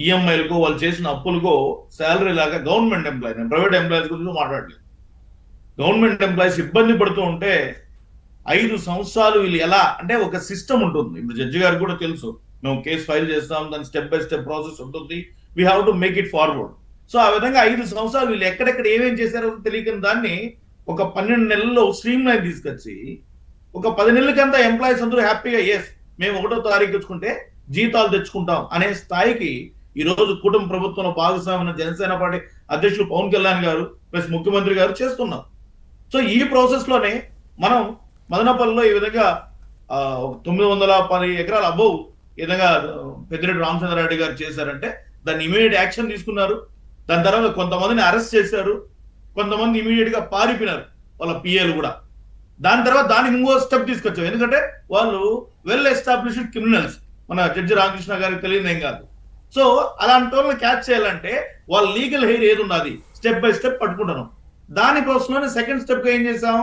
ఈఎంఐలకు వాళ్ళు చేసిన అప్పులకో శాలరీ లాగా గవర్నమెంట్ ఎంప్లాయీ, నేను ప్రైవేట్ ఎంప్లాయీస్ గురించి మాట్లాడలేదు. గవర్నమెంట్ ఎంప్లాయీస్ ఇబ్బంది పడుతూ ఉంటే 5 సంవత్సరాలు వీళ్ళు ఎలా అంటే ఒక సిస్టమ్ ఉంటుంది. ఇప్పుడు జడ్జి గారికి కూడా తెలుసు, మేము కేసు ఫైల్ చేస్తాం, దాని స్టెప్ బై స్టెప్ ప్రాసెస్ ఉంటుంది, we have to make it forward. So ఆ విధంగా 5 సంవత్సరాలు వీళ్ళు ఎక్కడెక్కడ ఏమేం చేశారో తెలియని దాన్ని ఒక 12 నెలల్లో స్ట్రీమ్ లైన్ తీసుకొచ్చి ఒక 10 నెలలకంతా ఎంప్లాయీస్ అందరూ హ్యాపీగా ఎస్ మేము 1వ తారీఖు తెచ్చుకుంటే జీతాలు తెచ్చుకుంటాం అనే స్థాయికి ఈ రోజు కుటుంబ ప్రభుత్వంలో భాగస్వామ్య జనసేన పార్టీ అధ్యక్షులు పవన్ కళ్యాణ్ గారు ప్లస్ ముఖ్యమంత్రి గారు చేస్తున్నారు. సో ఈ ప్రాసెస్ లోనే మనం మదనపల్లిలో ఈ విధంగా 910 ఎకరాల అబౌవ్ ఈ విధంగా పెద్దిరెడ్డి రామచంద్రారెడ్డి గారు చేశారంటే దాన్ని ఇమీడియట్ యాక్షన్ తీసుకున్నారు. దాని తర్వాత కొంతమందిని అరెస్ట్ చేశారు, కొంతమంది ఇమీడియట్ గా పారిపోయినారు వాళ్ళ పిఏలు కూడా. దాని తర్వాత దానికి ఇంకో స్టెప్ తీసుకొచ్చాం, ఎందుకంటే వాళ్ళు వెల్ ఎస్టాబ్లిష్డ్ క్రిమినల్స్, మన జడ్జి రామకృష్ణ గారికి తెలియదు ఏం కాదు. సో అలాంటి వాళ్ళని క్యాచ్ చేయాలంటే వాళ్ళ లీగల్ హెయిర్ ఏది ఉన్నది స్టెప్ బై స్టెప్ పట్టుకుంటున్నాం. దానికోసంలోనే సెకండ్ స్టెప్ ఏం చేసాం,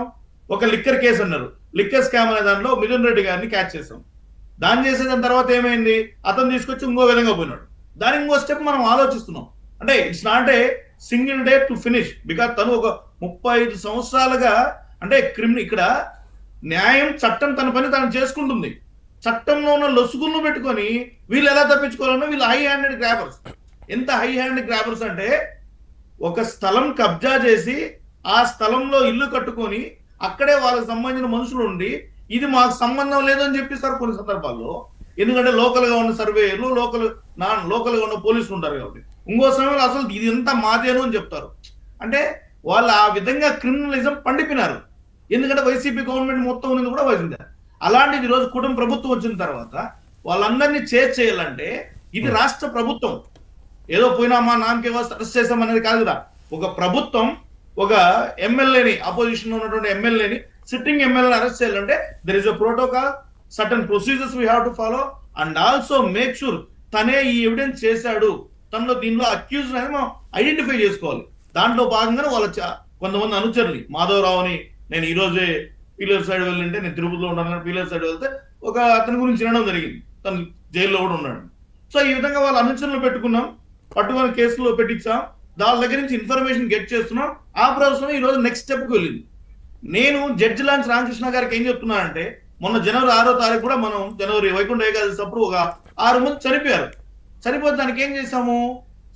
ఒక లిక్కర్ కేసు అన్నారు, లిక్కర్ స్కామ్ అనే దాంట్లో మిథున్ రెడ్డి గారిని క్యాచ్ చేసాం. దాన్ని చేసిన తర్వాత ఏమైంది, అతను తీసుకొచ్చి ఇంకో విధంగా పోయినాడు. దానికి ఇంకో స్టెప్ మనం ఆలోచిస్తున్నాం. అంటే it's not a single day to finish, because తను ఒక 35 సంవత్సరాలుగా అంటే ఇక్కడ న్యాయం చట్టం తన పని తను చేసుకుంటుంది. చట్టంలో ఉన్న లొసుగులను పెట్టుకొని వీళ్ళు ఎలా తప్పించుకోవాలన్నా వీళ్ళు హై హ్యాండెడ్ గ్రాబర్స్. ఎంత హై హ్యాండెడ్ గ్రాబర్స్ అంటే ఒక స్థలం కబ్జా చేసి ఆ స్థలంలో ఇల్లు కట్టుకొని అక్కడే వాళ్ళకి సంబంధించిన మనుషులు ఉండి ఇది మాకు సంబంధం లేదని చెప్పిస్తారు కొన్ని సందర్భాల్లో. ఎందుకంటే లోకల్ గా ఉన్న సర్వేయర్లు, లోకల్ గా ఉన్న పోలీసులు ఉంటారు కాబట్టి. ఇంకో సమయంలో అసలు ఇది ఎంత మాదేను అని చెప్తారు. అంటే వాళ్ళు ఆ విధంగా క్రిమినలిజం పండిపినారు. ఎందుకంటే వైసీపీ గవర్నమెంట్ మొత్తం ఉన్నది కూడా వైసీపీ. అలాంటిది ఈరోజు కుటుంబ ప్రభుత్వం వచ్చిన తర్వాత వాళ్ళందరినీ చేయాలంటే ఇది రాష్ట్ర ప్రభుత్వం. ఏదో పోయినామా నామకే అరెస్ట్ చేసామనేది కాదు కదా. ఒక ప్రభుత్వం ఒక ఎమ్మెల్యేని, అపోజిషన్ లో ఉన్నటువంటి ఎమ్మెల్యేని, సిట్టింగ్ ఎమ్మెల్యేని అరెస్ట్ చేయాలంటే there is a protocol, certain procedures we have to follow and also make sure తనే ఈ ఎవిడెన్స్ చేశాడు, తనలో దీనిలో అక్యూజ్ అనేది మనం ఐడెంటిఫై చేసుకోవాలి. దాంట్లో భాగంగానే వాళ్ళ కొంతమంది అనుచరులు, మాధవరావు అని నేను ఈ రోజే పీలర్ సైడ్ వెళ్ళింటే, నేను తిరుపతిలో ఉన్నాను, పీలర్ సైడ్ వెళ్తే ఒక అతని గురించి వినడం జరిగింది, తను జైల్లో కూడా ఉన్నాడు. సో ఈ విధంగా వాళ్ళ అనుచరులు పెట్టుకున్నాం, పట్టుకొని కేసులో పెట్టించాం, దాని దగ్గర నుంచి ఇన్ఫర్మేషన్ గెట్ చేస్తున్నాం. ఆ ప్రాసెస్ ఈ రోజు నెక్స్ట్ స్టెప్ కి వెళ్ళింది. నేను జడ్జి లాంటి రామకృష్ణ గారికి ఏం చెప్తున్నానంటే, మొన్న జనవరి 6వ తారీఖు కూడా మనం జనవరి వైకుంఠ ఏకాదశి అప్పుడు ఒక 6 మంది చనిపోయారు. చనిపోతే దానికి ఏం చేసాము,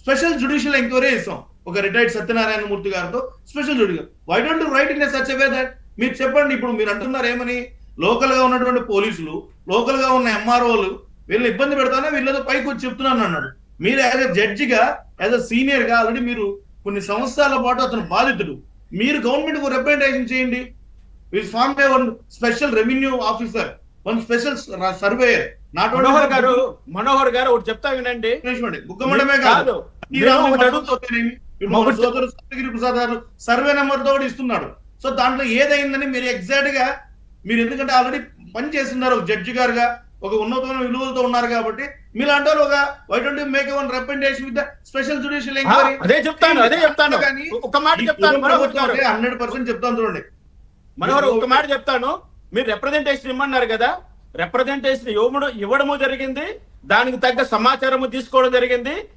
స్పెషల్ జ్యుడిషియల్ ఎంక్వైరీ చేసాం ఒక రిటైర్డ్ సత్యనారాయణ మూర్తి గారితో. Special judicial why don't you write in a such a way that, మీరు చెప్పండి. ఇప్పుడు మీరు అంటున్నారు ఏమని, లోకల్ గా ఉన్నటువంటి పోలీసులు, లోకల్ గా ఉన్న ఎంఆర్ఓలు వీళ్ళు ఇబ్బంది పెడతానే వీళ్ళతో పైకి వచ్చి చెప్తున్నాను అన్నాడు. మీరు యాజ్ ఎ జడ్జిగా, యాజ్ ఎ సీనియర్ గా ఆల్రెడీ మీరు కొన్ని సంవత్సరాల పాటు అతను బాధితుడు, మీరు గవర్నమెంట్ కు రిప్రజెంటేషన్ చేయండి. Form by one special revenue officer, one special surveyor. Manohar garu ఒకటి చెప్తా వినండి. ముఖ్యమండమే కాదు, ప్రసాద్ గారు సర్వే నెంబర్ తో కూడా ఇస్తున్నాడు. సో దాంట్లో ఏదైందని మీరు ఎగ్జాక్ట్ గా మీరు, ఎందుకంటే ఆల్రెడీ పని చేస్తున్నారు ఒక జడ్జి గారుగా, ఒక ఉన్నతమైన విలువలతో ఉన్నారు కాబట్టి మీలాంటి వాళ్ళు ఒక why don't you make one representation with the special judicial enquiry. అదే చెప్తాను ఒక మాట చెప్తాను 100% చెప్తాను చూడండి మనోహర్, ఒక మాట చెప్తాను. మీరు రిప్రజెంటేషన్ ఇమ్మన్నారు కదా, రిప్రజెంటేషన్ ఇవ్వడము జరిగింది, దానికి తగ్గ సమాచారము తీసుకోవడం జరిగింది.